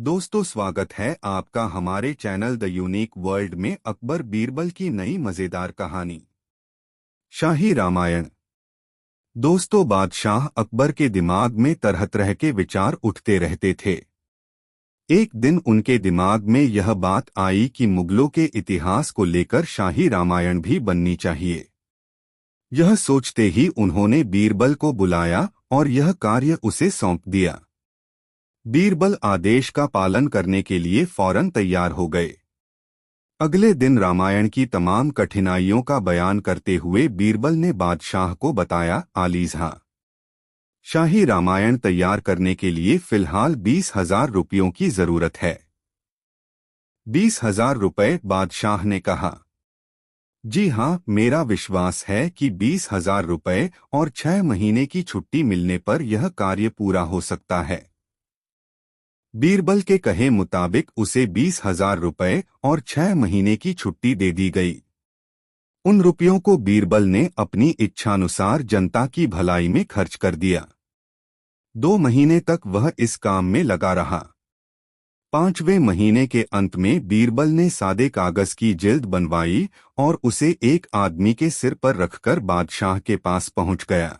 दोस्तों, स्वागत है आपका हमारे चैनल द यूनिक वर्ल्ड में अकबर बीरबल की नई मजेदार कहानी शाही रामायण। दोस्तों, बादशाह अकबर के दिमाग में तरह तरह के विचार उठते रहते थे। एक दिन उनके दिमाग में यह बात आई कि मुगलों के इतिहास को लेकर शाही रामायण भी बननी चाहिए। यह सोचते ही उन्होंने बीरबल को बुलाया और यह कार्य उसे सौंप दिया। बीरबल आदेश का पालन करने के लिए फौरन तैयार हो गए। अगले दिन रामायण की तमाम कठिनाइयों का बयान करते हुए बीरबल ने बादशाह को बताया, आलीज़ा, शाही रामायण तैयार करने के लिए फिलहाल 20,000 रुपयों की जरूरत है। 20,000 रुपये? बादशाह ने कहा। जी हाँ, मेरा विश्वास है कि 20,000 रुपये और 6 महीने की छुट्टी मिलने पर यह कार्य पूरा हो सकता है। बीरबल के कहे मुताबिक उसे 20,000 रुपये और 6 महीने की छुट्टी दे दी गई। उन रुपयों को बीरबल ने अपनी इच्छानुसार जनता की भलाई में खर्च कर दिया। 2 महीने तक वह इस काम में लगा रहा। 5वें महीने के अंत में बीरबल ने सादे कागज की जिल्द बनवाई और उसे एक आदमी के सिर पर रखकर बादशाह के पास पहुंच गया।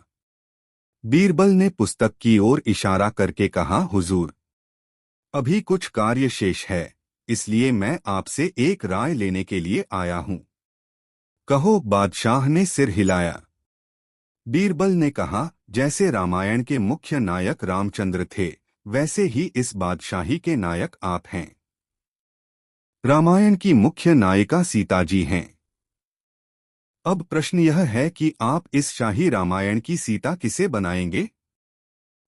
बीरबल ने पुस्तक की ओर इशारा करके कहा, हुजूर, अभी कुछ कार्य शेष है, इसलिए मैं आपसे एक राय लेने के लिए आया हूं। कहो, बादशाह ने सिर हिलाया। बीरबल ने कहा, जैसे रामायण के मुख्य नायक रामचंद्र थे, वैसे ही इस बादशाही के नायक आप हैं। रामायण की मुख्य नायिका सीता जी हैं। अब प्रश्न यह है कि आप इस शाही रामायण की सीता किसे बनाएंगे?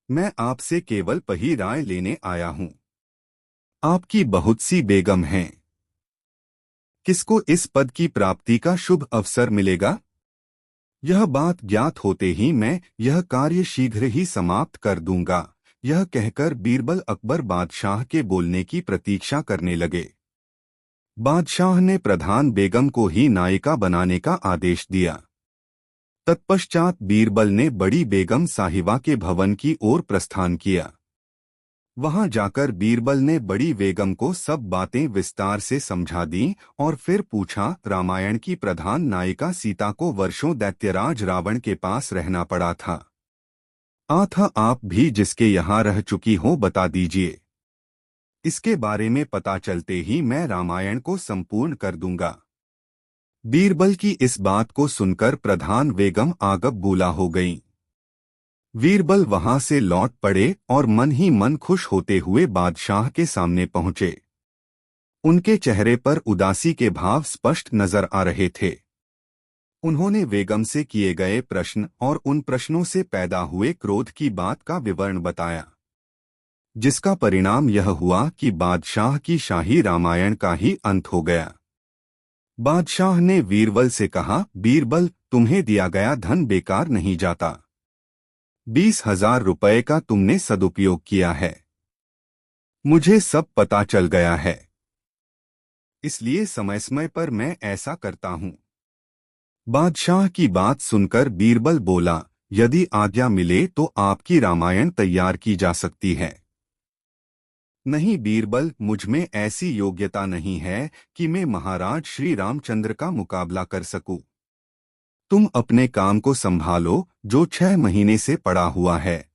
मैं आपसे केवल वही राय लेने आया हूं। आपकी बहुत सी बेगम हैं। किसको इस पद की प्राप्ति का शुभ अवसर मिलेगा? यह बात ज्ञात होते ही मैं यह कार्य शीघ्र ही समाप्त कर दूंगा। यह कहकर बीरबल अकबर बादशाह के बोलने की प्रतीक्षा करने लगे। बादशाह ने प्रधान बेगम को ही नायिका बनाने का आदेश दिया। तत्पश्चात बीरबल ने बड़ी बेगम साहिबा के भवन की ओर प्रस्थान किया। वहां जाकर बीरबल ने बड़ी बेगम को सब बातें विस्तार से समझा दी और फिर पूछा, रामायण की प्रधान नायिका सीता को वर्षों दैत्यराज रावण के पास रहना पड़ा था। आप भी जिसके यहाँ रह चुकी हो बता दीजिए। इसके बारे में पता चलते ही मैं रामायण को संपूर्ण कर दूंगा। बीरबल की इस बात को सुनकर प्रधान बेगम आगब बूला हो गईं। बीरबल वहां से लौट पड़े और मन ही मन खुश होते हुए बादशाह के सामने पहुंचे। उनके चेहरे पर उदासी के भाव स्पष्ट नजर आ रहे थे। उन्होंने बेगम से किए गए प्रश्न और उन प्रश्नों से पैदा हुए क्रोध की बात का विवरण बताया, जिसका परिणाम यह हुआ कि बादशाह की शाही रामायण का ही अंत हो गया। बादशाह ने बीरबल से कहा, बीरबल, तुम्हें दिया गया धन बेकार नहीं जाता। 20,000 रुपये का तुमने सदुपयोग किया है। मुझे सब पता चल गया है, इसलिए समय समय पर मैं ऐसा करता हूं। बादशाह की बात सुनकर बीरबल बोला, यदि आज्ञा मिले तो आपकी रामायण तैयार की जा सकती है। नहीं बीरबल, मुझ में ऐसी योग्यता नहीं है कि मैं महाराज श्री रामचंद्र का मुकाबला कर सकूं। तुम अपने काम को संभालो, जो 6 महीने से पड़ा हुआ है।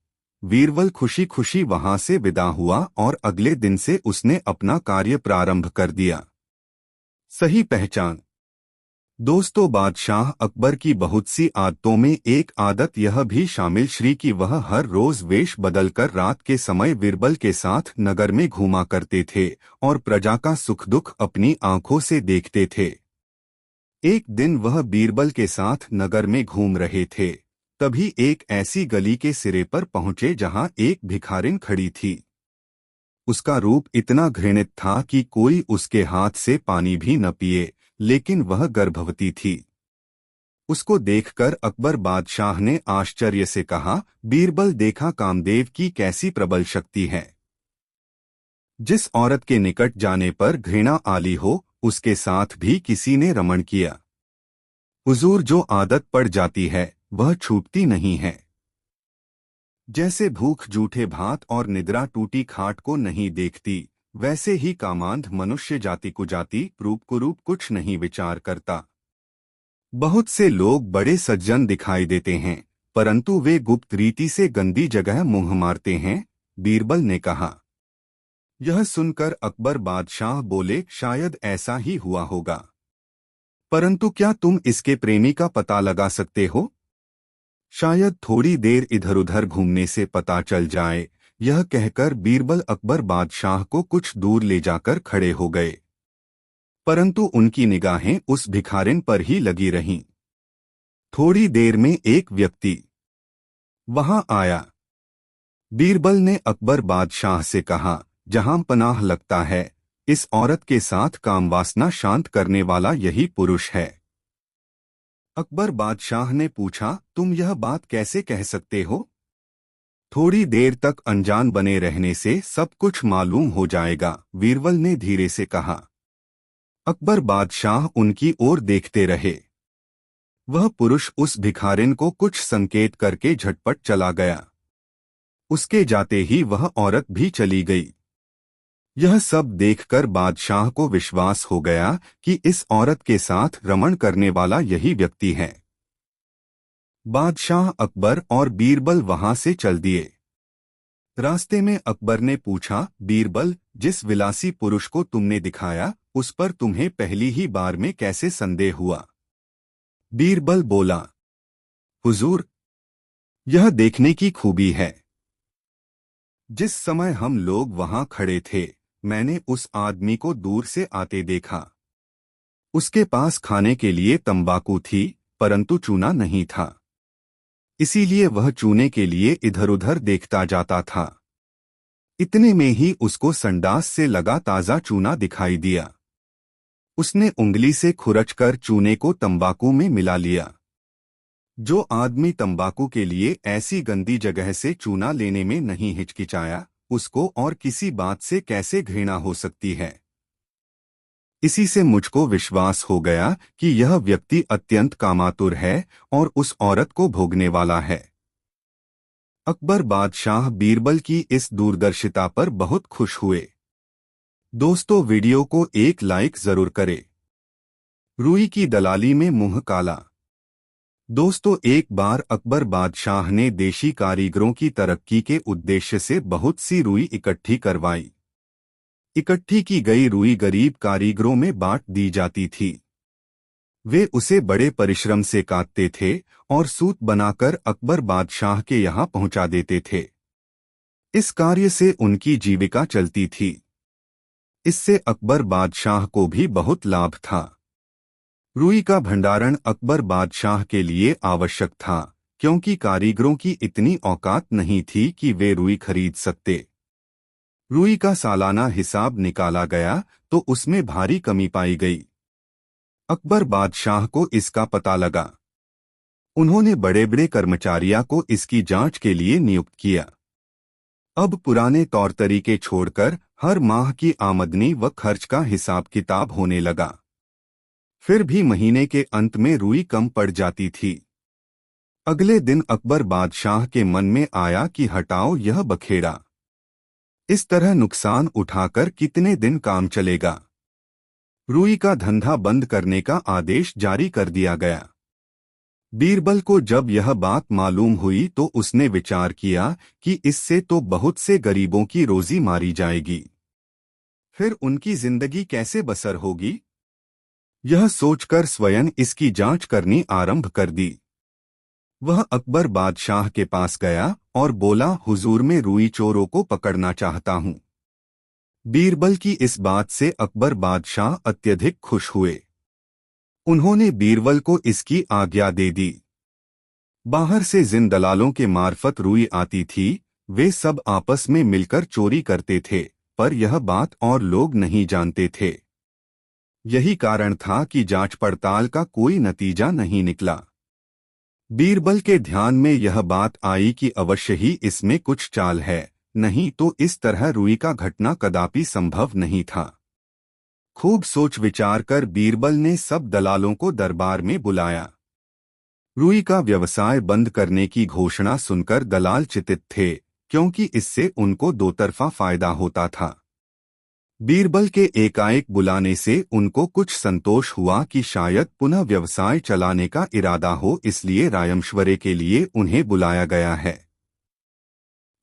बीरबल खुशी खुशी वहां से विदा हुआ और अगले दिन से उसने अपना कार्य प्रारंभ कर दिया। सही पहचान। दोस्तों, बादशाह अकबर की बहुत सी आदतों में एक आदत यह भी शामिल श्री कि वह हर रोज वेश बदलकर रात के समय बीरबल के साथ नगर में घूमा करते थे और प्रजा का सुख दुख अपनी आंखों से देखते थे। एक दिन वह बीरबल के साथ नगर में घूम रहे थे, तभी एक ऐसी गली के सिरे पर पहुंचे जहां एक भिखारिन खड़ी थी। उसका रूप इतना घृणित था कि कोई उसके हाथ से पानी भी न पिए, लेकिन वह गर्भवती थी। उसको देखकर अकबर बादशाह ने आश्चर्य से कहा, बीरबल, देखा कामदेव की कैसी प्रबल शक्ति है। जिस औरत के निकट जाने पर घृणा आली हो, उसके साथ भी किसी ने रमण किया। हुजूर, जो आदत पड़ जाती है वह छूटती नहीं है। जैसे भूख जूठे भात और निद्रा टूटी खाट को नहीं देखती, वैसे ही कामांध मनुष्य जाति कुजाति रूप कुरूप कुछ नहीं विचार करता। बहुत से लोग बड़े सज्जन दिखाई देते हैं, परंतु वे गुप्त रीति से गंदी जगह मुंह मारते हैं, बीरबल ने कहा। यह सुनकर अकबर बादशाह बोले, शायद ऐसा ही हुआ होगा, परंतु क्या तुम इसके प्रेमी का पता लगा सकते हो? शायद थोड़ी देर इधर उधर घूमने से पता चल जाए। यह कहकर बीरबल अकबर बादशाह को कुछ दूर ले जाकर खड़े हो गए, परंतु उनकी निगाहें उस भिखारिन पर ही लगी रहीं। थोड़ी देर में एक व्यक्ति वहां आया। बीरबल ने अकबर बादशाह से कहा, जहां पनाह लगता है, इस औरत के साथ कामवासना शांत करने वाला यही पुरुष है। अकबर बादशाह ने पूछा, तुम यह बात कैसे कह सकते हो? थोड़ी देर तक अनजान बने रहने से सब कुछ मालूम हो जाएगा, बीरबल ने धीरे से कहा। अकबर बादशाह उनकी ओर देखते रहे। वह पुरुष उस भिखारिन को कुछ संकेत करके झटपट चला गया। उसके जाते ही वह औरत भी चली गई। यह सब देखकर बादशाह को विश्वास हो गया कि इस औरत के साथ रमण करने वाला यही व्यक्ति है। बादशाह अकबर और बीरबल वहां से चल दिए। रास्ते में अकबर ने पूछा, बीरबल, जिस विलासी पुरुष को तुमने दिखाया, उस पर तुम्हें पहली ही बार में कैसे संदेह हुआ? बीरबल बोला, हुजूर, यह देखने की खूबी है। जिस समय हम लोग वहां खड़े थे, मैंने उस आदमी को दूर से आते देखा। उसके पास खाने के लिए तंबाकू थी, परंतु चूना नहीं था। इसीलिए वह चूने के लिए इधर उधर देखता जाता था। इतने में ही उसको संडास से लगा ताजा चूना दिखाई दिया। उसने उंगली से खुरचकर चूने को तंबाकू में मिला लिया। जो आदमी तंबाकू के लिए ऐसी गंदी जगह से चूना लेने में नहीं हिचकिचाया, उसको और किसी बात से कैसे घृणा हो सकती है? इसी से मुझको विश्वास हो गया कि यह व्यक्ति अत्यंत कामातुर है और उस औरत को भोगने वाला है। अकबर बादशाह बीरबल की इस दूरदर्शिता पर बहुत खुश हुए। दोस्तों, वीडियो को एक लाइक जरूर करें। रुई की दलाली में मुंह काला। दोस्तों, एक बार अकबर बादशाह ने देशी कारीगरों की तरक्की के उद्देश्य से बहुत सी रुई इकट्ठी करवाई। इकट्ठी की गई रुई गरीब कारीगरों में बांट दी जाती थी। वे उसे बड़े परिश्रम से काटते थे और सूत बनाकर अकबर बादशाह के यहाँ पहुंचा देते थे। इस कार्य से उनकी जीविका चलती थी। इससे अकबर बादशाह को भी बहुत लाभ था। रुई का भंडारण अकबर बादशाह के लिए आवश्यक था, क्योंकि कारीगरों की इतनी औकात नहीं थी कि वे रुई खरीद सकते। रुई का सालाना हिसाब निकाला गया तो उसमें भारी कमी पाई गई। अकबर बादशाह को इसका पता लगा। उन्होंने बड़े बड़े कर्मचारियों को इसकी जांच के लिए नियुक्त किया। अब पुराने तौर तरीके छोड़कर हर माह की आमदनी व खर्च का हिसाब किताब होने लगा। फिर भी महीने के अंत में रुई कम पड़ जाती थी। अगले दिन अकबर बादशाह के मन में आया कि हटाओ यह बखेड़ा। इस तरह नुकसान उठाकर कितने दिन काम चलेगा। रुई का धंधा बंद करने का आदेश जारी कर दिया गया। बीरबल को जब यह बात मालूम हुई तो उसने विचार किया कि इससे तो बहुत से गरीबों की रोजी मारी जाएगी, फिर उनकी जिंदगी कैसे बसर होगी। यह सोचकर स्वयं इसकी जांच करनी आरंभ कर दी। वह अकबर बादशाह के पास गया और बोला, हुजूर, मैं रुई चोरों को पकड़ना चाहता हूं। बीरबल की इस बात से अकबर बादशाह अत्यधिक खुश हुए। उन्होंने बीरबल को इसकी आज्ञा दे दी। बाहर से जिन दलालों के मार्फत रुई आती थी, वे सब आपस में मिलकर चोरी करते थे, पर यह बात और लोग नहीं जानते थे। यही कारण था कि जांच पड़ताल का कोई नतीजा नहीं निकला। बीरबल के ध्यान में यह बात आई कि अवश्य ही इसमें कुछ चाल है, नहीं तो इस तरह रुई का घटना कदापि संभव नहीं था। खूब सोच विचार कर बीरबल ने सब दलालों को दरबार में बुलाया। रुई का व्यवसाय बंद करने की घोषणा सुनकर दलाल चिंतित थे, क्योंकि इससे उनको दो तरफा फायदा होता था। बीरबल के एकाएक बुलाने से उनको कुछ संतोष हुआ कि शायद पुनः व्यवसाय चलाने का इरादा हो, इसलिए रायमश्वरे के लिए उन्हें बुलाया गया है।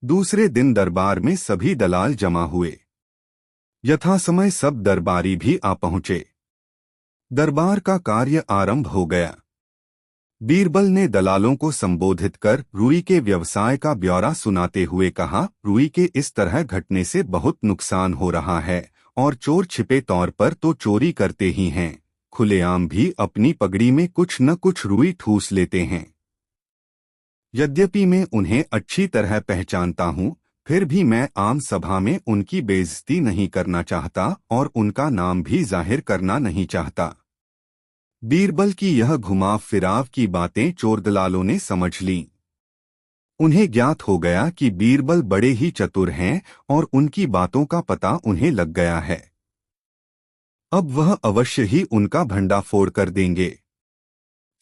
दूसरे दिन दरबार में सभी दलाल जमा हुए। यथासमय सब दरबारी भी आ पहुंचे। दरबार का कार्य आरंभ हो गया। बीरबल ने दलालों को संबोधित कर रुई के व्यवसाय का ब्यौरा सुनाते हुए कहा, रुई के इस तरह घटने से बहुत नुकसान हो रहा है और चोर छिपे तौर पर तो चोरी करते ही हैं, खुलेआम भी अपनी पगड़ी में कुछ न कुछ रुई ठूस लेते हैं। यद्यपि मैं उन्हें अच्छी तरह पहचानता हूँ, फिर भी मैं आम सभा में उनकी बेइज्जती नहीं करना चाहता और उनका नाम भी जाहिर करना नहीं चाहता। बीरबल की यह घुमाव फिराव की बातें चोर दलालों ने समझ लीं। उन्हें ज्ञात हो गया कि बीरबल बड़े ही चतुर हैं और उनकी बातों का पता उन्हें लग गया है। अब वह अवश्य ही उनका भंडाफोड़ कर देंगे।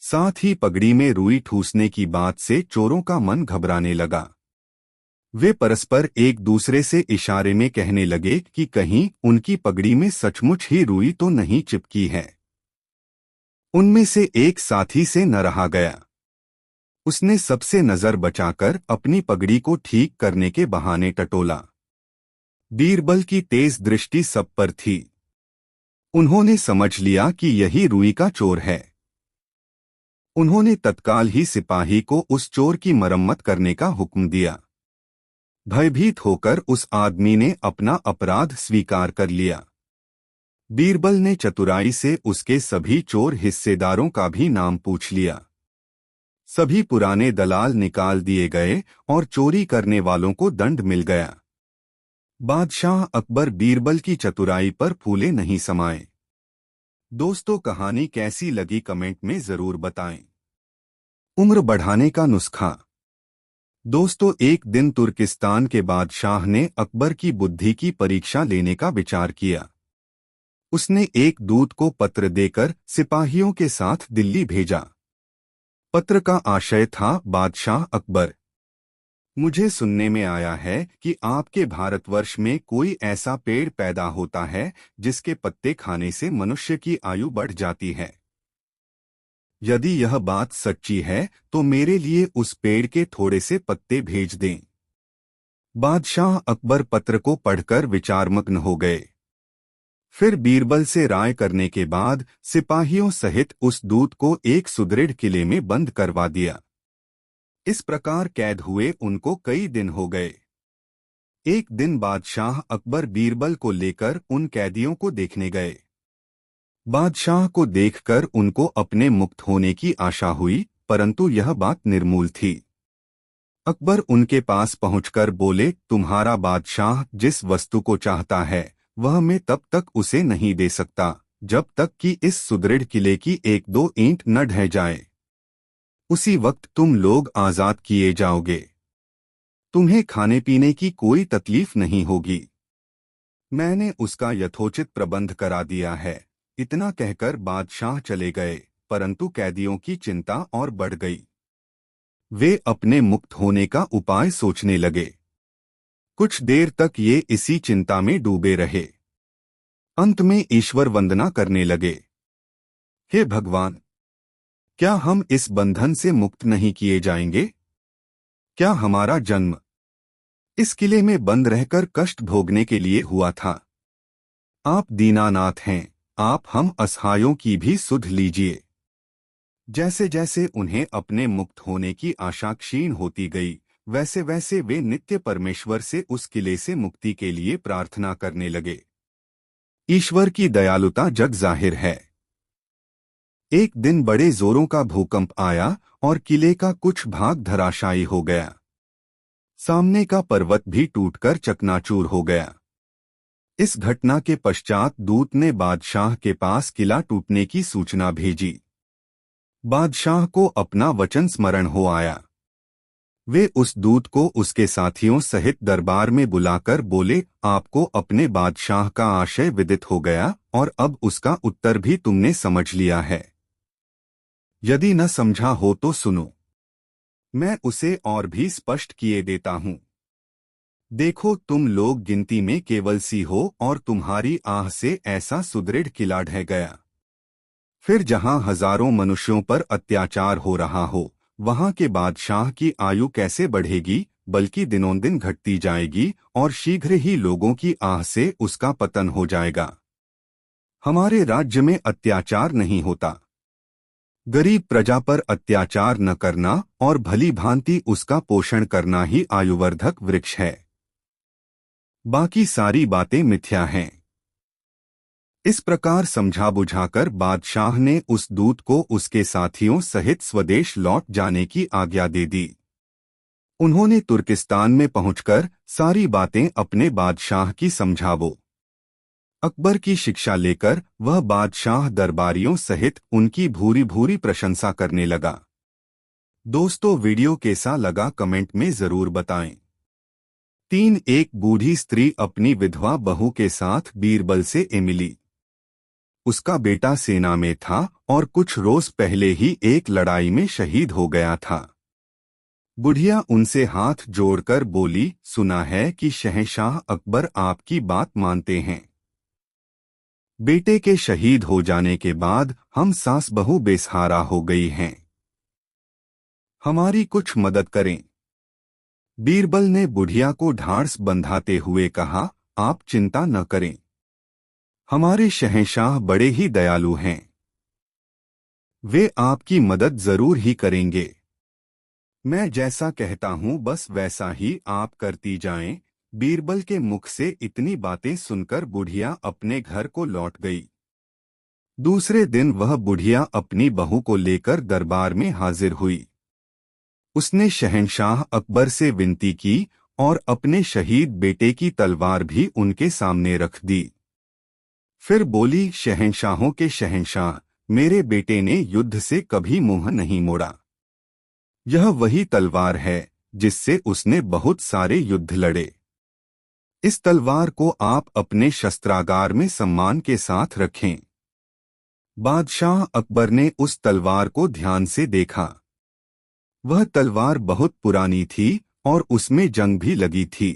साथ ही पगड़ी में रुई ठूसने की बात से चोरों का मन घबराने लगा। वे परस्पर एक दूसरे से इशारे में कहने लगे कि कहीं उनकी पगड़ी में सचमुच ही रुई तो नहीं चिपकी है। उनमें से एक साथी से न रहा गया। उसने सबसे नजर बचाकर अपनी पगड़ी को ठीक करने के बहाने टटोला। बीरबल की तेज दृष्टि सब पर थी। उन्होंने समझ लिया कि यही रुई का चोर है। उन्होंने तत्काल ही सिपाही को उस चोर की मरम्मत करने का हुक्म दिया। भयभीत होकर उस आदमी ने अपना अपराध स्वीकार कर लिया। बीरबल ने चतुराई से उसके सभी चोर हिस्सेदारों का भी नाम पूछ लिया। सभी पुराने दलाल निकाल दिए गए और चोरी करने वालों को दंड मिल गया। बादशाह अकबर बीरबल की चतुराई पर फूले नहीं समाये। दोस्तों, कहानी कैसी लगी कमेंट में जरूर बताएं। उम्र बढ़ाने का नुस्खा। दोस्तों, एक दिन तुर्किस्तान के बादशाह ने अकबर की बुद्धि की परीक्षा लेने का विचार किया। उसने एक दूत को पत्र देकर सिपाहियों के साथ दिल्ली भेजा। पत्र का आशय था, बादशाह अकबर, मुझे सुनने में आया है कि आपके भारतवर्ष में कोई ऐसा पेड़ पैदा होता है जिसके पत्ते खाने से मनुष्य की आयु बढ़ जाती है। यदि यह बात सच्ची है तो मेरे लिए उस पेड़ के थोड़े से पत्ते भेज दें। बादशाह अकबर पत्र को पढ़कर विचारमग्न हो गए। फिर बीरबल से राय करने के बाद सिपाहियों सहित उस दूत को एक सुदृढ़ किले में बंद करवा दिया। इस प्रकार कैद हुए उनको कई दिन हो गए। एक दिन बादशाह अकबर बीरबल को लेकर उन कैदियों को देखने गए। बादशाह को देखकर उनको अपने मुक्त होने की आशा हुई, परंतु यह बात निर्मूल थी। अकबर उनके पास पहुंचकर बोले, तुम्हारा बादशाह जिस वस्तु को चाहता है वह मैं तब तक उसे नहीं दे सकता जब तक कि इस सुदृढ़ किले की एक दो ईंट न ढह जाए। उसी वक्त तुम लोग आजाद किए जाओगे। तुम्हें खाने पीने की कोई तकलीफ नहीं होगी। मैंने उसका यथोचित प्रबंध करा दिया है। इतना कहकर बादशाह चले गए, परंतु कैदियों की चिंता और बढ़ गई। वे अपने मुक्त होने का उपाय सोचने लगे। कुछ देर तक ये इसी चिंता में डूबे रहे। अंत में ईश्वर वंदना करने लगे। हे भगवान, क्या हम इस बंधन से मुक्त नहीं किए जाएंगे? क्या हमारा जन्म इस किले में बंद रहकर कष्ट भोगने के लिए हुआ था? आप दीनानाथ हैं, आप हम असहायों की भी सुध लीजिए। जैसे जैसे उन्हें अपने मुक्त होने की आशा क्षीण होती गई, वैसे वैसे वे नित्य परमेश्वर से उस किले से मुक्ति के लिए प्रार्थना करने लगे। ईश्वर की दयालुता जग जाहिर है। एक दिन बड़े जोरों का भूकंप आया और किले का कुछ भाग धराशायी हो गया। सामने का पर्वत भी टूटकर चकनाचूर हो गया। इस घटना के पश्चात दूत ने बादशाह के पास किला टूटने की सूचना भेजी। बादशाह को अपना वचन स्मरण हो आया। वे उस दूत को उसके साथियों सहित दरबार में बुलाकर बोले, आपको अपने बादशाह का आशय विदित हो गया और अब उसका उत्तर भी तुमने समझ लिया है। यदि न समझा हो तो सुनो, मैं उसे और भी स्पष्ट किए देता हूं। देखो तुम लोग गिनती में केवल सी हो और तुम्हारी आह से ऐसा सुदृढ़ किला ढह गया। फिर जहां हजारों मनुष्यों पर अत्याचार हो रहा हो, वहां के बादशाह की आयु कैसे बढ़ेगी, बल्कि दिनों दिन घटती जाएगी और शीघ्र ही लोगों की आह से उसका पतन हो जाएगा। हमारे राज्य में अत्याचार नहीं होता। गरीब प्रजा पर अत्याचार न करना और भली भांति उसका पोषण करना ही आयुवर्धक वृक्ष है। बाकी सारी बातें मिथ्या हैं। इस प्रकार समझा बुझाकर बादशाह ने उस दूत को उसके साथियों सहित स्वदेश लौट जाने की आज्ञा दे दी। उन्होंने तुर्किस्तान में पहुंचकर सारी बातें अपने बादशाह की समझावो। अकबर की शिक्षा लेकर वह बादशाह दरबारियों सहित उनकी भूरी भूरी प्रशंसा करने लगा। दोस्तों, वीडियो कैसा लगा कमेंट में जरूर बताएं। 3 एक बूढ़ी स्त्री अपनी विधवा बहू के साथ बीरबल से मिली। उसका बेटा सेना में था और कुछ रोज पहले ही एक लड़ाई में शहीद हो गया था। बुढ़िया उनसे हाथ जोड़कर बोली, सुना है कि शहंशाह अकबर आपकी बात मानते हैं। बेटे के शहीद हो जाने के बाद हम सास बहू बेसहारा हो गई हैं। हमारी कुछ मदद करें। बीरबल ने बुढ़िया को ढांढस बंधाते हुए कहा, आप चिंता न करें। हमारे शहंशाह बड़े ही दयालु हैं। वे आपकी मदद जरूर ही करेंगे। मैं जैसा कहता हूं बस वैसा ही आप करती जाएं। बीरबल के मुख से इतनी बातें सुनकर बुढ़िया अपने घर को लौट गई। दूसरे दिन वह बुढ़िया अपनी बहू को लेकर दरबार में हाजिर हुई। उसने शहंशाह अकबर से विनती की और अपने शहीद बेटे की तलवार भी उनके सामने रख दी। फिर बोली, शहंशाहों के शहंशाह, मेरे बेटे ने युद्ध से कभी मुंह नहीं मोड़ा। यह वही तलवार है जिससे उसने बहुत सारे युद्ध लड़े। इस तलवार को आप अपने शस्त्रागार में सम्मान के साथ रखें। बादशाह अकबर ने उस तलवार को ध्यान से देखा। वह तलवार बहुत पुरानी थी और उसमें जंग भी लगी थी।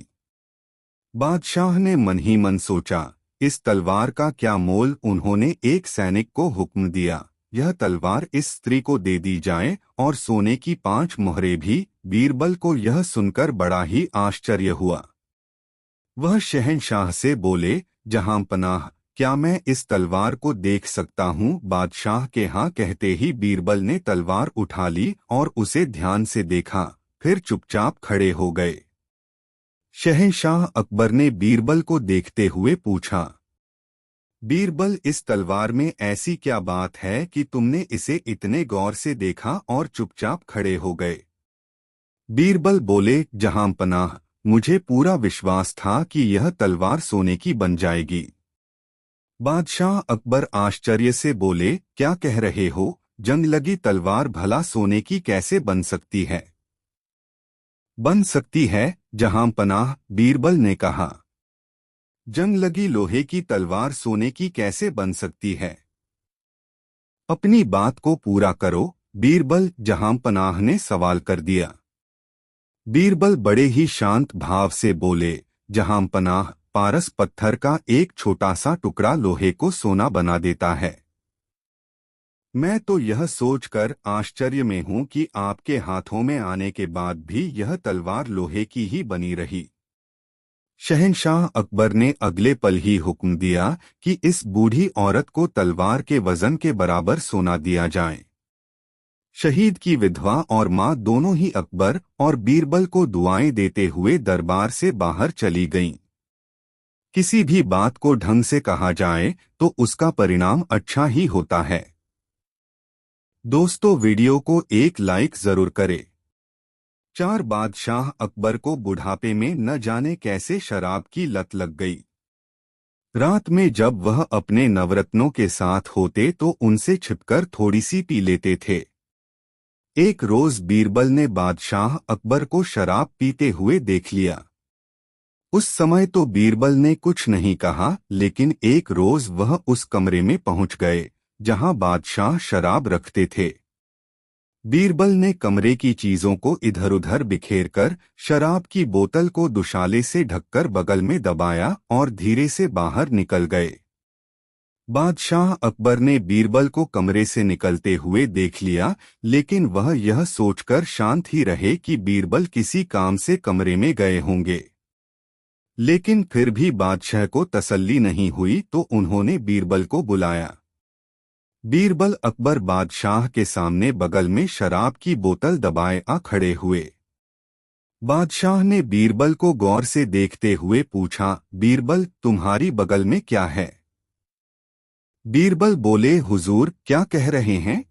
बादशाह ने मन ही मन सोचा, इस तलवार का क्या मोल। उन्होंने एक सैनिक को हुक्म दिया, यह तलवार इस स्त्री को दे दी जाए और सोने की 5 मोहरें भी। बीरबल को यह सुनकर बड़ा ही आश्चर्य हुआ। वह शहंशाह से बोले, जहां पनाह, क्या मैं इस तलवार को देख सकता हूं? बादशाह के हाँ कहते ही बीरबल ने तलवार उठा ली और उसे ध्यान से देखा, फिर चुपचाप खड़े हो गए। शहंशाह अकबर ने बीरबल को देखते हुए पूछा, बीरबल, इस तलवार में ऐसी क्या बात है कि तुमने इसे इतने गौर से देखा और चुपचाप खड़े हो गए? बीरबल बोले, जहां पनाह, मुझे पूरा विश्वास था कि यह तलवार सोने की बन जाएगी। बादशाह अकबर आश्चर्य से बोले, क्या कह रहे हो? जंग लगी तलवार भला सोने की कैसे बन सकती है? बन सकती है जहां पनाह, बीरबल ने कहा। जंग लगी लोहे की तलवार सोने की कैसे बन सकती है? अपनी बात को पूरा करो, बीरबल, जहां पनाह ने सवाल कर दिया। बीरबल बड़े ही शांत भाव से बोले, जहां पनाह, पारस पत्थर का एक छोटा सा टुकड़ा लोहे को सोना बना देता है। मैं तो यह सोचकर आश्चर्य में हूं कि आपके हाथों में आने के बाद भी यह तलवार लोहे की ही बनी रही। शहंशाह अकबर ने अगले पल ही हुक्म दिया कि इस बूढ़ी औरत को तलवार के वजन के बराबर सोना दिया जाए। शहीद की विधवा और मां दोनों ही अकबर और बीरबल को दुआएं देते हुए दरबार से बाहर चली गईं। किसी भी बात को ढंग से कहा जाए तो उसका परिणाम अच्छा ही होता है। दोस्तों, वीडियो को एक लाइक जरूर करें। 4 बादशाह अकबर को बुढ़ापे में न जाने कैसे शराब की लत लग गई। रात में जब वह अपने नवरत्नों के साथ होते तो उनसे छिपकर थोड़ी सी पी लेते थे। एक रोज बीरबल ने बादशाह अकबर को शराब पीते हुए देख लिया। उस समय तो बीरबल ने कुछ नहीं कहा, लेकिन एक रोज वह उस कमरे में पहुंच गए जहां बादशाह शराब रखते थे। बीरबल ने कमरे की चीजों को इधर-उधर बिखेरकर शराब की बोतल को दुशाले से ढककर बगल में दबाया और धीरे से बाहर निकल गए। बादशाह अकबर ने बीरबल को कमरे से निकलते हुए देख लिया, लेकिन वह यह सोचकर शांत ही रहे कि बीरबल किसी काम से कमरे में गए होंगे। लेकिन फिर भी बादशाह को तसल्ली नहीं हुई तो उन्होंने बीरबल को बुलाया। बीरबल अकबर बादशाह के सामने बगल में शराब की बोतल दबाए खड़े हुए। बादशाह ने बीरबल को गौर से देखते हुए पूछा, बीरबल तुम्हारी बगल में क्या है? बीरबल बोले, हुजूर क्या कह रहे हैं?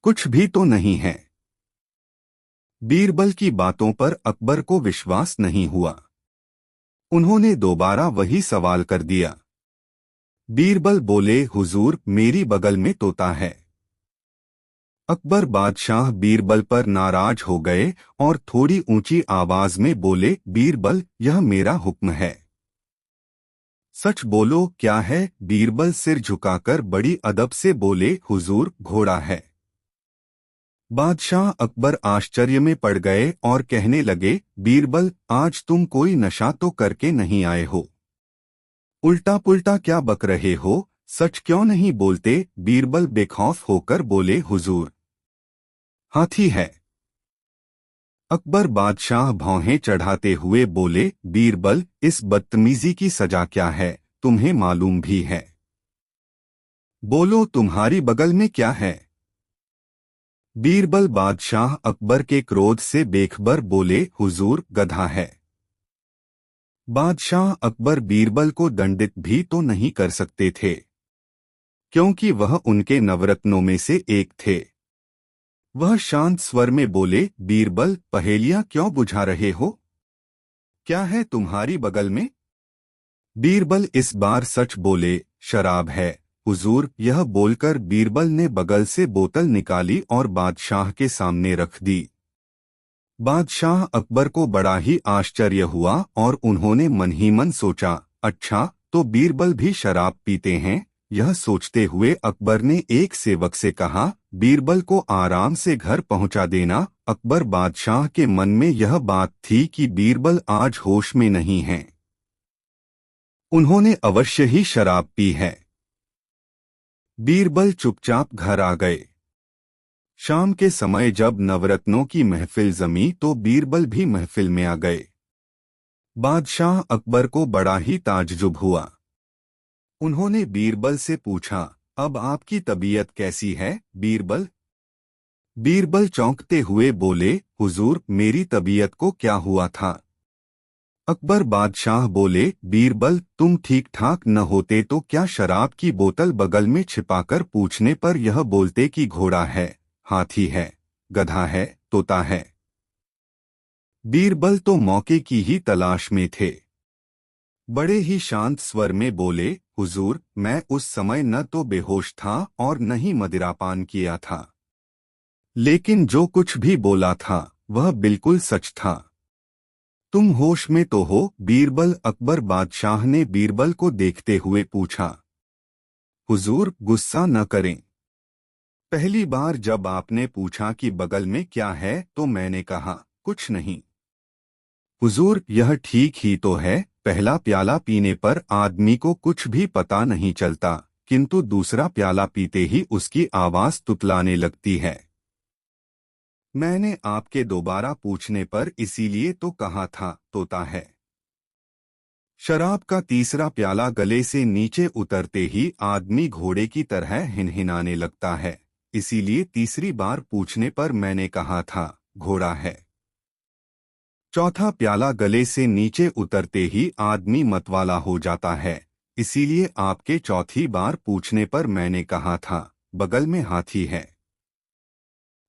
कुछ भी तो नहीं है। बीरबल की बातों पर अकबर को विश्वास नहीं हुआ। उन्होंने दोबारा वही सवाल कर दिया। बीरबल बोले, हुजूर मेरी बगल में तोता है। अकबर बादशाह बीरबल पर नाराज हो गए और थोड़ी ऊंची आवाज में बोले, बीरबल यह मेरा हुक्म है। सच बोलो क्या है? बीरबल सिर झुकाकर बड़ी अदब से बोले, हुजूर घोड़ा है। बादशाह अकबर आश्चर्य में पड़ गए और कहने लगे, बीरबल आज तुम कोई नशा तो करके नहीं आए हो? उल्टा पुल्टा क्या बक रहे हो? सच क्यों नहीं बोलते? बीरबल बेखौफ होकर बोले, हुजूर हाथी है। अकबर बादशाह भौहें चढ़ाते हुए बोले, बीरबल इस बदतमीजी की सजा क्या है? तुम्हें मालूम भी है। बोलो तुम्हारी बगल में क्या है? बीरबल बादशाह अकबर के क्रोध से बेखबर बोले, हुजूर गधा है। बादशाह अकबर बीरबल को दंडित भी तो नहीं कर सकते थे, क्योंकि वह उनके नवरत्नों में से एक थे। वह शांत स्वर में बोले, बीरबल पहेलियां क्यों बुझा रहे हो? क्या है तुम्हारी बगल में? बीरबल इस बार सच बोले, शराब है हुजूर। यह बोलकर बीरबल ने बगल से बोतल निकाली और बादशाह के सामने रख दी। बादशाह अकबर को बड़ा ही आश्चर्य हुआ और उन्होंने मन ही मन सोचा, अच्छा तो बीरबल भी शराब पीते हैं। यह सोचते हुए अकबर ने एक सेवक से कहा, बीरबल को आराम से घर पहुंचा देना। अकबर बादशाह के मन में यह बात थी कि बीरबल आज होश में नहीं हैं। उन्होंने अवश्य ही शराब पी है। बीरबल चुपचाप घर आ गए। शाम के समय जब नवरत्नों की महफिल जमी तो बीरबल भी महफिल में आ गए। बादशाह अकबर को बड़ा ही ताज्जुब हुआ। उन्होंने बीरबल से पूछा, अब आपकी तबीयत कैसी है बीरबल? बीरबल चौंकते हुए बोले, हुजूर मेरी तबीयत को क्या हुआ था? अकबर बादशाह बोले, बीरबल तुम ठीक ठाक न होते तो क्या शराब की बोतल बगल में छिपाकर पूछने पर यह बोलते कि घोड़ा है, हाथी है, गधा है, तोता है। बीरबल तो मौके की ही तलाश में थे। बड़े ही शांत स्वर में बोले, हुजूर मैं उस समय न तो बेहोश था और न ही मदिरापान किया था, लेकिन जो कुछ भी बोला था वह बिल्कुल सच था। तुम होश में तो हो बीरबल? अकबर बादशाह ने बीरबल को देखते हुए पूछा। हुजूर गुस्सा न करें। पहली बार जब आपने पूछा कि बगल में क्या है तो मैंने कहा कुछ नहीं। हुजूर यह ठीक ही तो है, पहला प्याला पीने पर आदमी को कुछ भी पता नहीं चलता, किंतु दूसरा प्याला पीते ही उसकी आवाज तुतलाने लगती है। मैंने आपके दोबारा पूछने पर इसीलिए तो कहा था तोता है। शराब का तीसरा प्याला गले से नीचे उतरते ही आदमी घोड़े की तरह हिनहिनाने लगता है, इसीलिए तीसरी बार पूछने पर मैंने कहा था घोड़ा है। चौथा प्याला गले से नीचे उतरते ही आदमी मतवाला हो जाता है, इसीलिए आपके चौथी बार पूछने पर मैंने कहा था बगल में हाथी है।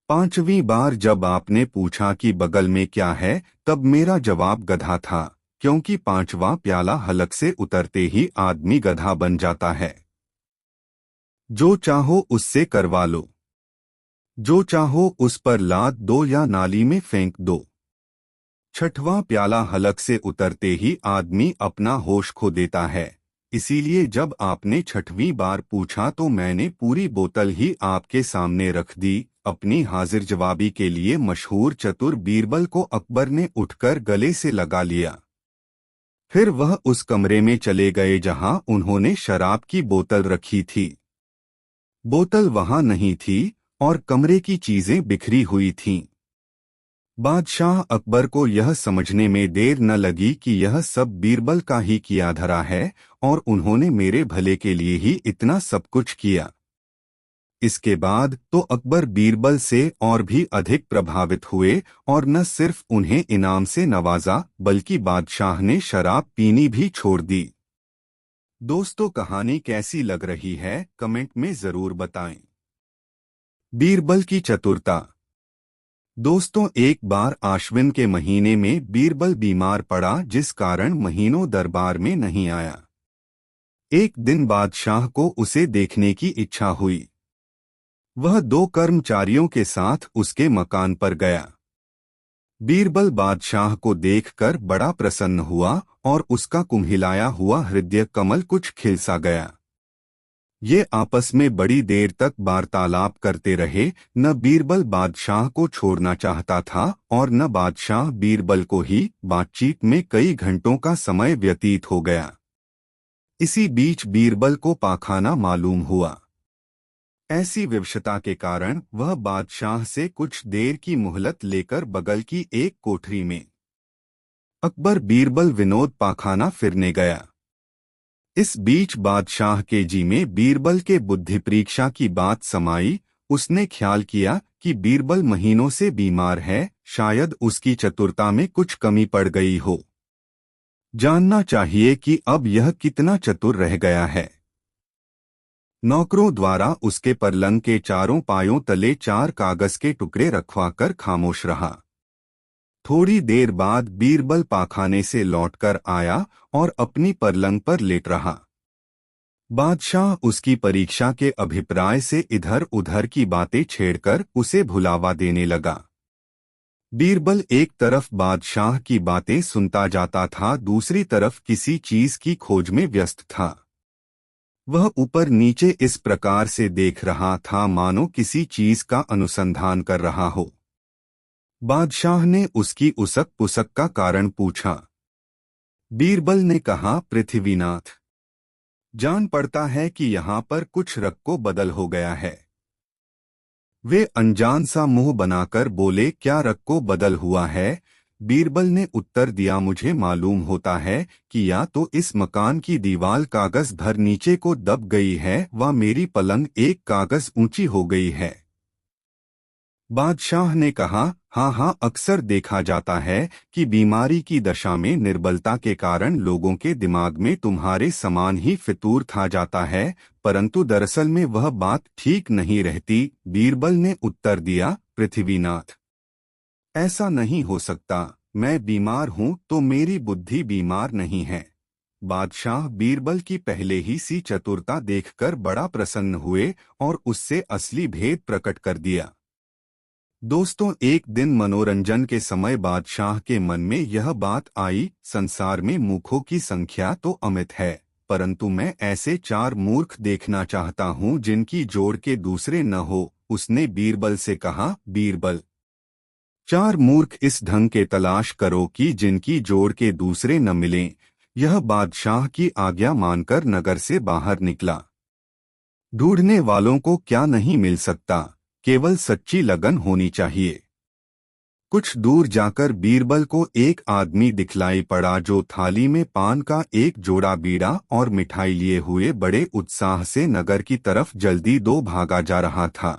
पांचवीं बार जब आपने पूछा कि बगल में क्या है तब मेरा जवाब गधा था, क्योंकि पांचवा प्याला हलक से उतरते ही आदमी गधा बन जाता है। जो चाहो उससे करवा लो, जो चाहो उस पर लाद दो या नाली में फेंक दो। छठवां प्याला हलक से उतरते ही आदमी अपना होश खो देता है, इसीलिए जब आपने छठवीं बार पूछा तो मैंने पूरी बोतल ही आपके सामने रख दी। अपनी हाजिर जवाबी के लिए मशहूर चतुर बीरबल को अकबर ने उठकर गले से लगा लिया। फिर वह उस कमरे में चले गए जहां उन्होंने शराब की बोतल रखी थी। बोतल वहां नहीं थी और कमरे की चीजें बिखरी हुई थीं। बादशाह अकबर को यह समझने में देर न लगी कि यह सब बीरबल का ही किया धरा है और उन्होंने मेरे भले के लिए ही इतना सब कुछ किया। इसके बाद तो अकबर बीरबल से और भी अधिक प्रभावित हुए और न सिर्फ उन्हें इनाम से नवाजा बल्कि बादशाह ने शराब पीनी भी छोड़ दी। दोस्तों, कहानी कैसी लग रही है कमेंट में जरूर बताएं। बीरबल की चतुरता। दोस्तों, एक बार आश्विन के महीने में बीरबल बीमार पड़ा जिस कारण महीनों दरबार में नहीं आया। एक दिन बादशाह को उसे देखने की इच्छा हुई। वह 2 कर्मचारियों के साथ उसके मकान पर गया। बीरबल बादशाह को देखकर बड़ा प्रसन्न हुआ और उसका कुम्हिलाया हुआ हृदय कमल कुछ खिल सा गया। ये आपस में बड़ी देर तक वार्तालाप करते रहे। न बीरबल बादशाह को छोड़ना चाहता था और न बादशाह बीरबल को ही। बातचीत में कई घंटों का समय व्यतीत हो गया। इसी बीच बीरबल को पाखाना मालूम हुआ। ऐसी विवशता के कारण वह बादशाह से कुछ देर की मोहलत लेकर बगल की एक कोठरी में अकबर बीरबल विनोद पाखाना फिरने गया। इस बीच बादशाह के जी में बीरबल के बुद्धि परीक्षा की बात समाई। उसने ख्याल किया कि बीरबल महीनों से बीमार है, शायद उसकी चतुरता में कुछ कमी पड़ गई हो। जानना चाहिए कि अब यह कितना चतुर रह गया है। नौकरों द्वारा उसके पलंग के चारों पायों तले 4 कागज के टुकड़े रखवाकर खामोश रहा। थोड़ी देर बाद बीरबल पाखाने से लौटकर आया और अपनी पलंग पर लेट रहा। बादशाह उसकी परीक्षा के अभिप्राय से इधर उधर की बातें छेड़कर उसे भुलावा देने लगा। बीरबल एक तरफ बादशाह की बातें सुनता जाता था, दूसरी तरफ किसी चीज की खोज में व्यस्त था। वह ऊपर नीचे इस प्रकार से देख रहा था मानो किसी चीज का अनुसंधान कर रहा हो। बादशाह ने उसकी उसक पुसक का कारण पूछा। बीरबल ने कहा, पृथ्वीनाथ, जान पड़ता है कि यहाँ पर कुछ रक्को बदल हो गया है। वे अनजान सा मुंह बनाकर बोले, क्या रक्को बदल हुआ है? बीरबल ने उत्तर दिया, मुझे मालूम होता है कि या तो इस मकान की दीवार कागज भर नीचे को दब गई है व मेरी पलंग एक कागज ऊंची हो गई है। बादशाह ने कहा, हाँ, अक्सर देखा जाता है कि बीमारी की दशा में निर्बलता के कारण लोगों के दिमाग में तुम्हारे समान ही फितूर था जाता है, परंतु दरअसल में वह बात ठीक नहीं रहती। बीरबल ने उत्तर दिया, पृथ्वीनाथ, ऐसा नहीं हो सकता। मैं बीमार हूं तो मेरी बुद्धि बीमार नहीं है। बादशाह बीरबल की पहले ही सी चतुरता देखकर बड़ा प्रसन्न हुए और उससे असली भेद प्रकट कर दिया। दोस्तों, एक दिन मनोरंजन के समय बादशाह के मन में यह बात आई, संसार में मूर्खों की संख्या तो अमित है, परंतु मैं ऐसे 4 मूर्ख देखना चाहता हूं जिनकी जोड़ के दूसरे न हो। उसने बीरबल से कहा, बीरबल, 4 मूर्ख इस ढंग के तलाश करो कि जिनकी जोड़ के दूसरे न मिलें। यह बादशाह की आज्ञा मानकर नगर से बाहर निकला। ढूंढने वालों को क्या नहीं मिल सकता, केवल सच्ची लगन होनी चाहिए। कुछ दूर जाकर बीरबल को एक आदमी दिखलाई पड़ा जो थाली में पान का एक जोड़ा बीड़ा और मिठाई लिए हुए बड़े उत्साह से नगर की तरफ जल्दी दो भागा जा रहा था।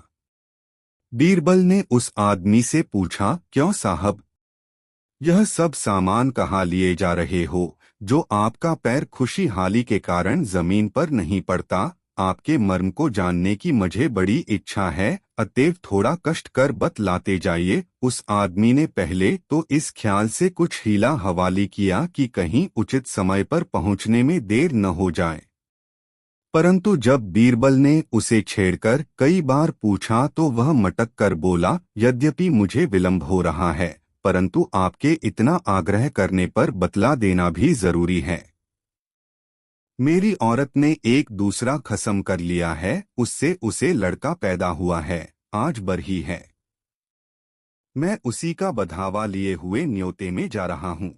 बीरबल ने उस आदमी से पूछा, क्यों साहब, यह सब सामान कहाँ लिए जा रहे हो जो आपका पैर खुशहाली के कारण जमीन पर नहीं पड़ता? आपके मर्म को जानने की मुझे बड़ी इच्छा है, अतएव थोड़ा कष्ट कर बतलाते जाइए। उस आदमी ने पहले तो इस ख्याल से कुछ हीला हवाली किया कि कहीं उचित समय पर पहुंचने में देर न हो जाए, परंतु जब बीरबल ने उसे छेड़कर कई बार पूछा तो वह मटक कर बोला, यद्यपि मुझे विलंब हो रहा है, परंतु आपके इतना आग्रह करने पर बतला देना भी जरूरी है। मेरी औरत ने एक दूसरा खसम कर लिया है, उससे उसे लड़का पैदा हुआ है। आज बरही है। मैं उसी का बधावा लिए हुए न्योते में जा रहा हूँ।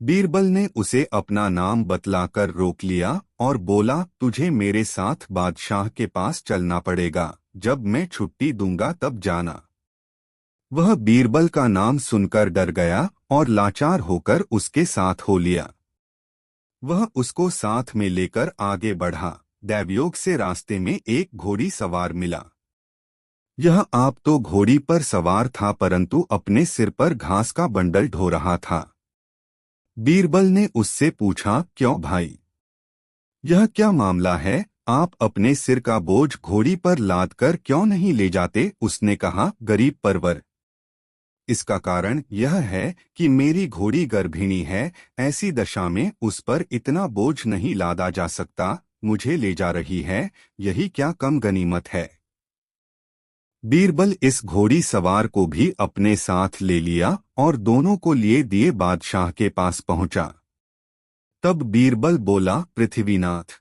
बीरबल ने उसे अपना नाम बतलाकर रोक लिया और बोला, तुझे मेरे साथ बादशाह के पास चलना पड़ेगा, जब मैं छुट्टी दूंगा तब जाना। वह बीरबल का नाम सुनकर डर गया और लाचार होकर उसके साथ हो लिया। वह उसको साथ में लेकर आगे बढ़ा। दैवयोग से रास्ते में एक घोड़ी सवार मिला। यह आप तो घोड़ी पर सवार था, परंतु अपने सिर पर घास का बंडल ढो रहा था। बीरबल ने उससे पूछा, क्यों भाई, यह क्या मामला है? आप अपने सिर का बोझ घोड़ी पर लाद कर क्यों नहीं ले जाते? उसने कहा, गरीब परवर, इसका कारण यह है कि मेरी घोड़ी गर्भिणी है। ऐसी दशा में उस पर इतना बोझ नहीं लादा जा सकता। मुझे ले जा रही है, यही क्या कम गनीमत है। बीरबल इस घोड़ी सवार को भी अपने साथ ले लिया और दोनों को लिए दिए बादशाह के पास पहुंचा। तब बीरबल बोला, पृथ्वीनाथ,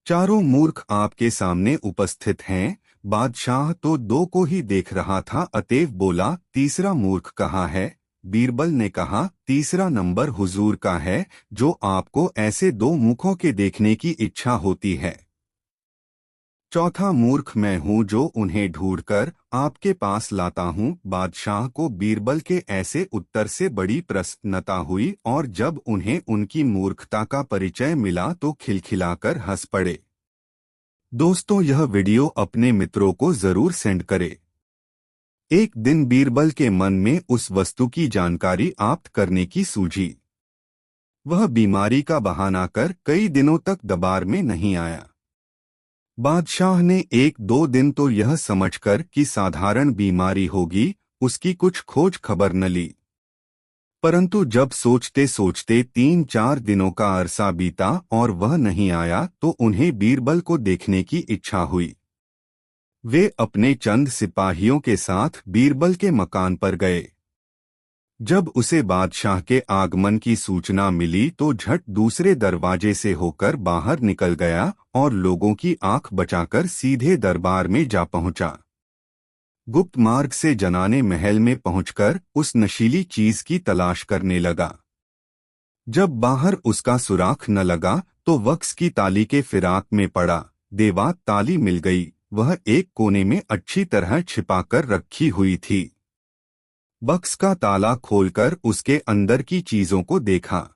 चारों मूर्ख आपके सामने उपस्थित हैं। बादशाह तो दो को ही देख रहा था, अतएव बोला, तीसरा मूर्ख कहाँ है? बीरबल ने कहा, तीसरा नंबर हुजूर का है, जो आपको ऐसे दो मुखों के देखने की इच्छा होती है। चौथा मूर्ख मैं हूँ, जो उन्हें ढूंढकर आपके पास लाता हूँ। बादशाह को बीरबल के ऐसे उत्तर से बड़ी प्रसन्नता हुई और जब उन्हें उनकी मूर्खता का परिचय मिला तो खिलखिलाकर हंस पड़े। दोस्तों, यह वीडियो अपने मित्रों को जरूर सेंड करें। एक दिन बीरबल के मन में उस वस्तु की जानकारी प्राप्त करने की सूझी। वह बीमारी का बहाना कर कई दिनों तक दरबार में नहीं आया। बादशाह ने एक दो दिन तो यह समझकर कि साधारण बीमारी होगी, उसकी कुछ खोज खबर न ली। परंतु जब सोचते सोचते 3-4 दिनों का अरसा बीता और वह नहीं आया तो उन्हें बीरबल को देखने की इच्छा हुई। वे अपने चंद सिपाहियों के साथ बीरबल के मकान पर गए। जब उसे बादशाह के आगमन की सूचना मिली तो झट दूसरे दरवाजे से होकर बाहर निकल गया और लोगों की आंख बचाकर सीधे दरबार में जा पहुंचा। गुप्त मार्ग से जनाने महल में पहुंचकर उस नशीली चीज की तलाश करने लगा। जब बाहर उसका सुराख न लगा तो वक्स की ताली के फिराक में पड़ा। देवात ताली मिल गई। वह एक कोने में अच्छी तरह छिपाकर रखी हुई थी। बक्स का ताला खोलकर उसके अंदर की चीजों को देखा।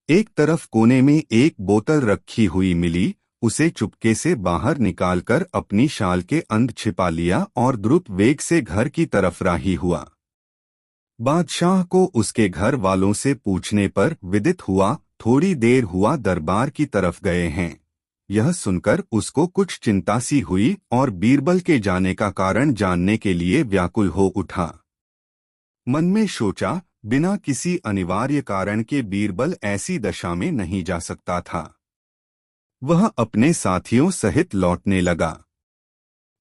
एक तरफ कोने में एक बोतल रखी हुई मिली। उसे चुपके से बाहर निकालकर अपनी शाल के अंदर छिपा लिया और द्रुत वेग से घर की तरफ राही हुआ। बादशाह को उसके घर वालों से पूछने पर विदित हुआ, थोड़ी देर हुआ दरबार की तरफ गए हैं। यह सुनकर उसको कुछ चिंता सी हुई और बीरबल के जाने का कारण जानने के लिए व्याकुल हो उठा। मन में सोचा, बिना किसी अनिवार्य कारण के बीरबल ऐसी दशा में नहीं जा सकता था। वह अपने साथियों सहित लौटने लगा।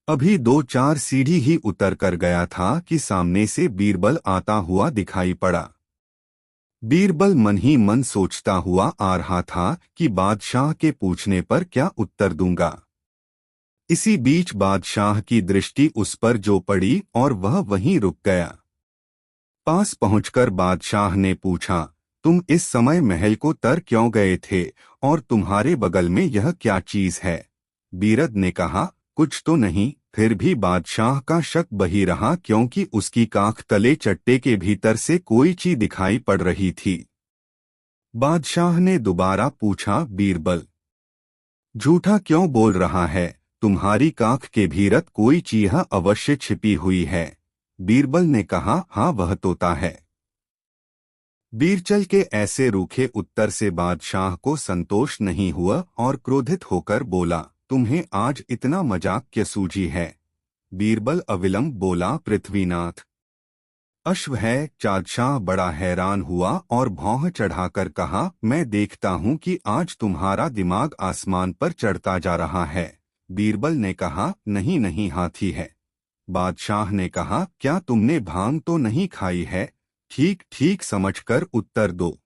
अभी 2-4 सीढ़ी ही उतर कर गया था कि सामने से बीरबल आता हुआ दिखाई पड़ा। बीरबल मन ही मन सोचता हुआ आ रहा था कि बादशाह के पूछने पर क्या उत्तर दूंगा। इसी बीच बादशाह की दृष्टि उस पर जो पड़ी और वह वहीं रुक गया। पास पहुंचकर बादशाह ने पूछा, तुम इस समय महल को तर क्यों गए थे और तुम्हारे बगल में यह क्या चीज है? बीरद ने कहा, कुछ तो नहीं। फिर भी बादशाह का शक बही रहा क्योंकि उसकी काख तले चट्टे के भीतर से कोई चीज दिखाई पड़ रही थी। बादशाह ने दोबारा पूछा, बीरबल, झूठा क्यों बोल रहा है? तुम्हारी काख के भीतर कोई चीज अवश्य छिपी हुई है। बीरबल ने कहा, हाँ, वह तोता है। बीरचल के ऐसे रूखे उत्तर से बादशाह को संतोष नहीं हुआ और क्रोधित होकर बोला, तुम्हें आज इतना मजाक क्या सूझी है? बीरबल अविलंब बोला, पृथ्वीनाथ, अश्व है। चादशाह बड़ा हैरान हुआ और भौं चढ़ाकर कहा, मैं देखता हूँ कि आज तुम्हारा दिमाग आसमान पर चढ़ता जा रहा है। बीरबल ने कहा, नहीं नहीं, हाथी है। बादशाह ने कहा, क्या तुमने भांग तो नहीं खाई है? ठीक ठीक समझकर उत्तर दो।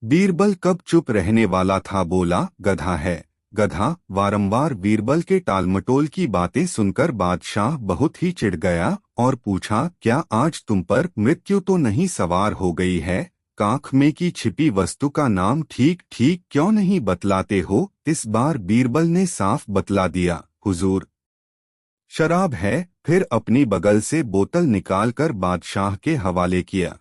बीरबल कब चुप रहने वाला था, बोला, गधा है। गधा। वारंवार बीरबल के टालमटोल की बातें सुनकर बादशाह बहुत ही चिढ़ गया और पूछा, क्या आज तुम पर मृत्यु तो नहीं सवार हो गई है? कांख में की छिपी वस्तु का नाम ठीक ठीक क्यों नहीं बतलाते हो? इस बार बीरबल ने साफ बतला दिया, हुजूर, शराब है। फिर अपनी बगल से बोतल निकालकर बादशाह के हवाले किया।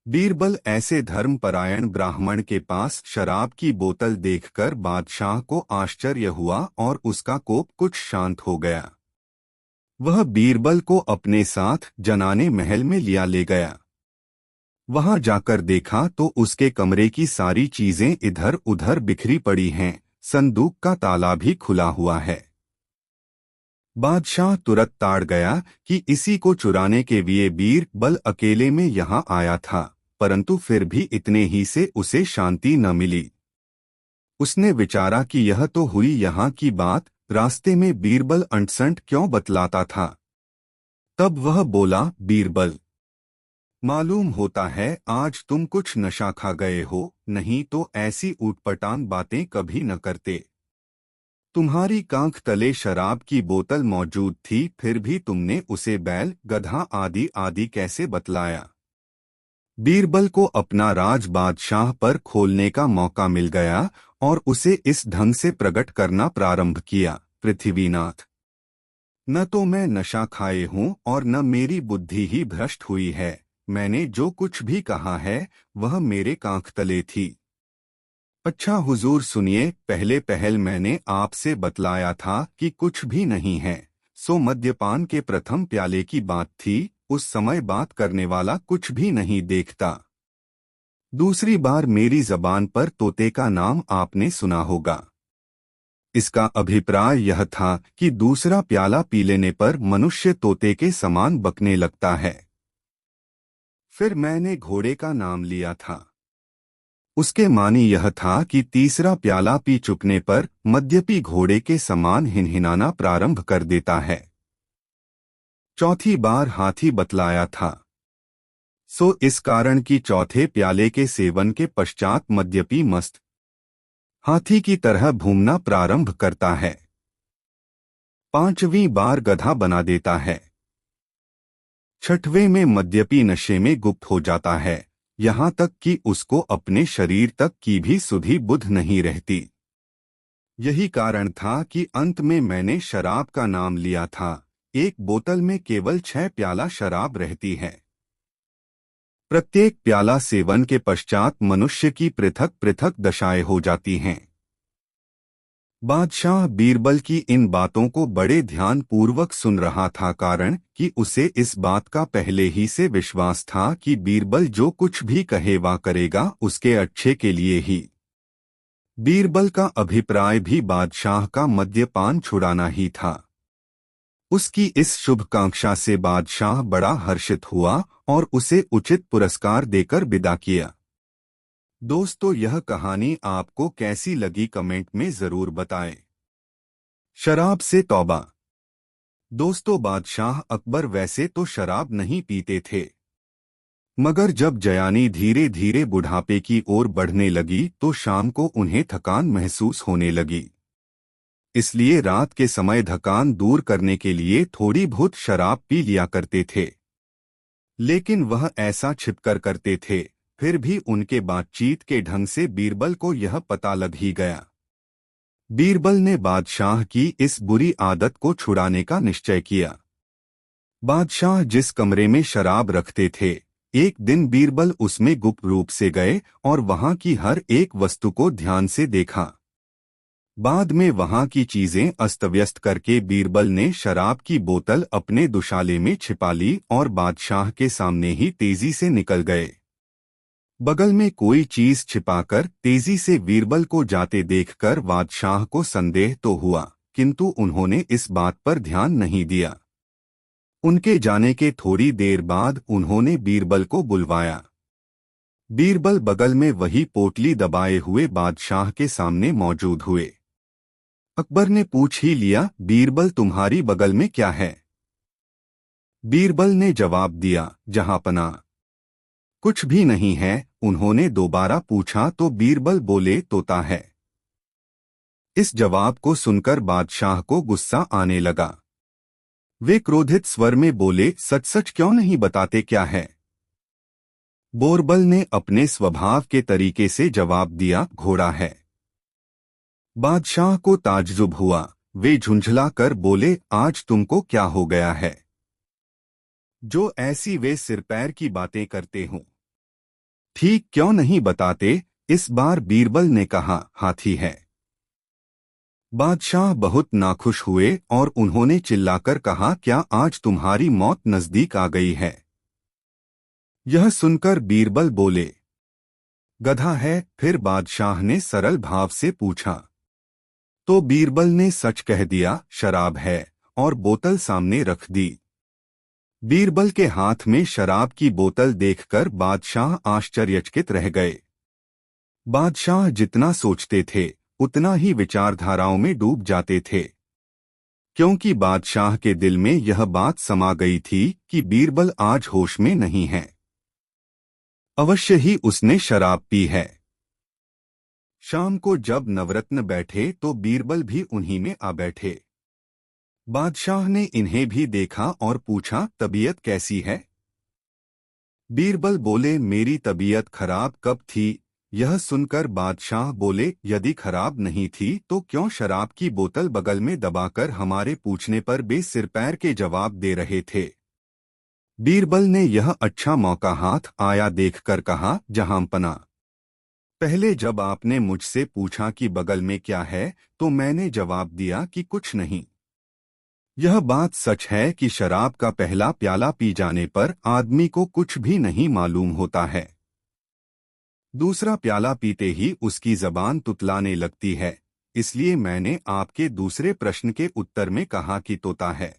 बीरबल ऐसे धर्मपरायण ब्राह्मण के पास शराब की बोतल देखकर बादशाह को आश्चर्य हुआ और उसका कोप कुछ शांत हो गया। वह बीरबल को अपने साथ जनाने महल में लिया ले गया। वहां जाकर देखा तो उसके कमरे की सारी चीजें इधर उधर बिखरी पड़ी हैं, संदूक का ताला भी खुला हुआ है। बादशाह तुरंत ताड़ गया कि इसी को चुराने के लिए बीरबल अकेले में यहाँ आया था, परंतु फिर भी इतने ही से उसे शांति न मिली। उसने विचारा कि यह तो हुई यहाँ की बात, रास्ते में बीरबल अंटसंट क्यों बतलाता था। तब वह बोला, बीरबल, मालूम होता है आज तुम कुछ नशा खा गए हो, नहीं तो ऐसी ऊटपटांग बातें कभी न करते। तुम्हारी कांख तले शराब की बोतल मौजूद थी, फिर भी तुमने उसे बैल, गधा आदि आदि कैसे बतलाया? बीरबल को अपना राज बादशाह पर खोलने का मौका मिल गया और उसे इस ढंग से प्रकट करना प्रारंभ किया, पृथ्वीनाथ, न तो मैं नशा खाए हूँ और न मेरी बुद्धि ही भ्रष्ट हुई है। मैंने जो कुछ भी कहा है वह मेरे कांख तले थी। अच्छा हुजूर सुनिए, पहले पहल मैंने आपसे बतलाया था कि कुछ भी नहीं है, सो मद्यपान के प्रथम प्याले की बात थी। उस समय बात करने वाला कुछ भी नहीं देखता। दूसरी बार मेरी जबान पर तोते का नाम आपने सुना होगा। इसका अभिप्राय यह था कि दूसरा प्याला पी लेने पर मनुष्य तोते के समान बकने लगता है। फिर मैंने घोड़े का नाम लिया था। उसके मानी यह था कि तीसरा प्याला पी चुकने पर मद्यपी घोड़े के समान हिनहिनाना प्रारंभ कर देता है। चौथी बार हाथी बतलाया था। सो इस कारण कि चौथे प्याले के सेवन के पश्चात मद्यपी मस्त हाथी की तरह घूमना प्रारंभ करता है। पांचवीं बार गधा बना देता है। छठवें में मद्यपी नशे में गुप्त हो जाता है, यहाँ तक कि उसको अपने शरीर तक की भी सुधि बुध नहीं रहती। यही कारण था कि अंत में मैंने शराब का नाम लिया था। एक बोतल में केवल 6 प्याला शराब रहती है। प्रत्येक प्याला सेवन के पश्चात मनुष्य की पृथक पृथक दशाएं हो जाती हैं। बादशाह बीरबल की इन बातों को बड़े ध्यान पूर्वक सुन रहा था, कारण कि उसे इस बात का पहले ही से विश्वास था कि बीरबल जो कुछ भी कहे वा करेगा उसके अच्छे के लिए ही। बीरबल का अभिप्राय भी बादशाह का मद्यपान छुड़ाना ही था। उसकी इस शुभकांक्षा से बादशाह बड़ा हर्षित हुआ और उसे उचित पुरस्कार देकर विदा किया। दोस्तों, यह कहानी आपको कैसी लगी कमेंट में जरूर बताएं। शराब से तौबा। दोस्तों, बादशाह अकबर वैसे तो शराब नहीं पीते थे, मगर जब जयानी धीरे धीरे बुढ़ापे की ओर बढ़ने लगी तो शाम को उन्हें थकान महसूस होने लगी। इसलिए रात के समय थकान दूर करने के लिए थोड़ी बहुत शराब पी लिया करते थे, लेकिन वह ऐसा छिपकर करते थे। फिर भी उनके बातचीत के ढंग से बीरबल को यह पता लग ही गया। बीरबल ने बादशाह की इस बुरी आदत को छुड़ाने का निश्चय किया। बादशाह जिस कमरे में शराब रखते थे, एक दिन बीरबल उसमें गुप्त रूप से गए और वहां की हर एक वस्तु को ध्यान से देखा। बाद में वहां की चीजें अस्तव्यस्त करके बीरबल ने शराब की बोतल अपने दुशाले में छिपा ली और बादशाह के सामने ही तेजी से निकल गए। बगल में कोई चीज छिपाकर तेजी से बीरबल को जाते देखकर बादशाह को संदेह तो हुआ, किंतु उन्होंने इस बात पर ध्यान नहीं दिया। उनके जाने के थोड़ी देर बाद उन्होंने बीरबल को बुलवाया। बीरबल बगल में वही पोटली दबाए हुए बादशाह के सामने मौजूद हुए। अकबर ने पूछ ही लिया, बीरबल तुम्हारी बगल में क्या है? बीरबल ने जवाब दिया, जहांपनाह, कुछ भी नहीं है। उन्होंने दोबारा पूछा तो बीरबल बोले, तोता है। इस जवाब को सुनकर बादशाह को गुस्सा आने लगा। वे क्रोधित स्वर में बोले, सच सच क्यों नहीं बताते क्या है? बोरबल ने अपने स्वभाव के तरीके से जवाब दिया, घोड़ा है। बादशाह को ताज्जुब हुआ। वे झुंझला कर बोले, आज तुमको क्या हो गया है जो ऐसी वे सिर पैर की बातें करते हो? ठीक क्यों नहीं बताते? इस बार बीरबल ने कहा, हाथी है। बादशाह बहुत नाखुश हुए और उन्होंने चिल्लाकर कहा, क्या आज तुम्हारी मौत नजदीक आ गई है? यह सुनकर बीरबल बोले, गधा है। फिर बादशाह ने सरल भाव से पूछा। तो बीरबल ने सच कह दिया, शराब है, और बोतल सामने रख दी। बीरबल के हाथ में शराब की बोतल देखकर बादशाह आश्चर्यचकित रह गए। बादशाह जितना सोचते थे उतना ही विचारधाराओं में डूब जाते थे, क्योंकि बादशाह के दिल में यह बात समा गई थी कि बीरबल आज होश में नहीं है। अवश्य ही उसने शराब पी है। शाम को जब नवरत्न बैठे तो बीरबल भी उन्हीं में आ बैठे। बादशाह ने इन्हें भी देखा और पूछा, तबीयत कैसी है? बीरबल बोले, मेरी तबीयत खराब कब थी? यह सुनकर बादशाह बोले, यदि खराब नहीं थी तो क्यों शराब की बोतल बगल में दबाकर हमारे पूछने पर बेसिर पैर के जवाब दे रहे थे? बीरबल ने यह अच्छा मौका हाथ आया देखकर कहा, जहांपना, पहले जब आपने मुझसे पूछा कि बगल में क्या है तो मैंने जवाब दिया कि कुछ नहीं। यह बात सच है कि शराब का पहला प्याला पी जाने पर आदमी को कुछ भी नहीं मालूम होता है। दूसरा प्याला पीते ही उसकी जबान तुतलाने लगती है। इसलिए मैंने आपके दूसरे प्रश्न के उत्तर में कहा कि तोता है।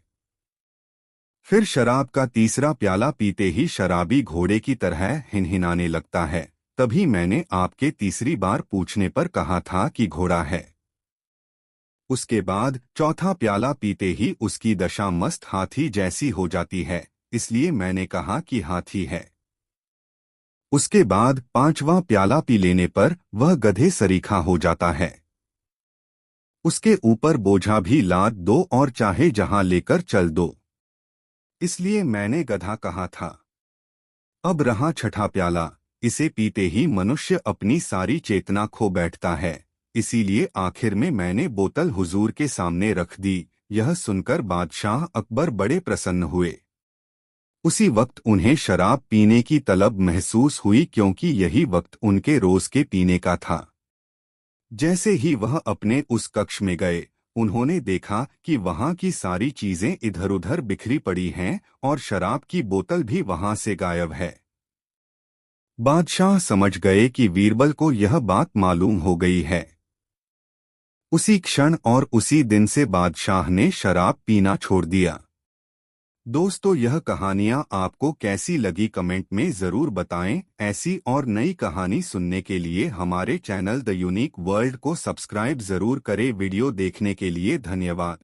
फिर शराब का तीसरा प्याला पीते ही शराबी घोड़े की तरह हिनहिनाने लगता है। तभी मैंने आपके तीसरी बार पूछने पर कहा था कि घोड़ा है। उसके बाद चौथा प्याला पीते ही उसकी दशा मस्त हाथी जैसी हो जाती है, इसलिए मैंने कहा कि हाथी है। उसके बाद पांचवा प्याला पी लेने पर वह गधे सरीखा हो जाता है। उसके ऊपर बोझा भी लाद दो और चाहे जहां लेकर चल दो, इसलिए मैंने गधा कहा था। अब रहा छठा प्याला। इसे पीते ही मनुष्य अपनी सारी चेतना खो बैठता है, इसीलिए आखिर में मैंने बोतल हुजूर के सामने रख दी। यह सुनकर बादशाह अकबर बड़े प्रसन्न हुए। उसी वक्त उन्हें शराब पीने की तलब महसूस हुई, क्योंकि यही वक्त उनके रोज के पीने का था। जैसे ही वह अपने उस कक्ष में गए, उन्होंने देखा कि वहां की सारी चीजें इधर उधर बिखरी पड़ी हैं और शराब की बोतल भी वहां से गायब है। बादशाह समझ गए कि बीरबल को यह बात मालूम हो गई है। उसी क्षण और उसी दिन से बादशाह ने शराब पीना छोड़ दिया। दोस्तों, यह कहानियाँ आपको कैसी लगी कमेंट में ज़रूर बताएं। ऐसी और नई कहानी सुनने के लिए हमारे चैनल द यूनिक वर्ल्ड को सब्सक्राइब ज़रूर करें। वीडियो देखने के लिए धन्यवाद।